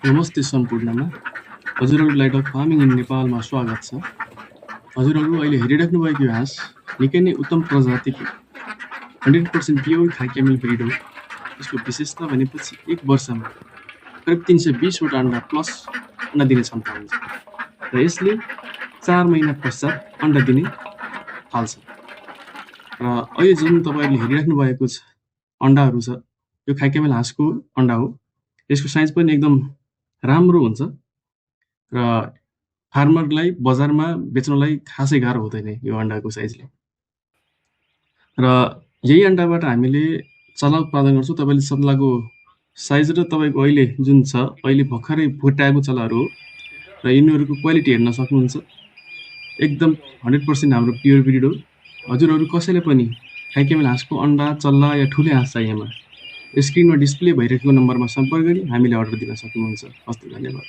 नमस्ते सम्पूर्णमा हजुरहरूलाई डक फार्मिङ इन नेपालमा स्वागत छ। हजुरहरू अहिले हेरिराख्नु भएको यो हाँस निकै नै उत्तम प्रजातिको 100% प्योर खाइकेमिल ब्रिड हो। यसको विशेषता भनेपछि 1 वर्षमा करिब 320 वटा अन्डा प्लस अन्डा दिने क्षमता हुन्छ र यसले 4 महिना पश्चात अन्डा दिने थाल्छ। र अहिले जुन तपाईहरुले हेरिराख्नु भएको छ अन्डाहरू छ यो खाइकेमिल हाँसको अन्डा हो। यसको साइज पनि एकदम राम्रो हुन्छ र फार्मरलाई बजारमा बेच्नलाई खासै गाह्रो हुँदैन यो अन्डाको साइजले। र यही अन्डाबाट हामीले चल्ला उत्पादन गर्छौं। तपाईले चल्लाको साइज र तपाईको अहिले जुन छ अहिले भर्खरै फुटाएको चल्लाहरू हो र यिनीहरूको क्वालिटी हेर्न सक्नुहुन्छ। एकदम 100% हाम्रो प्योर ब्रिड हो। हजुरहरू कसैले पनि खाइकेमिल हाँसको अन्डा, चल्ला या ठुले हाँस चाहिएमा स्क्रिनमा डिस्प्ले भइरहेको नम्बरमा सम्पर्क गरी हामीले अर्डर दिन सक्नुहुन्छ। हस्त धन्यवाद।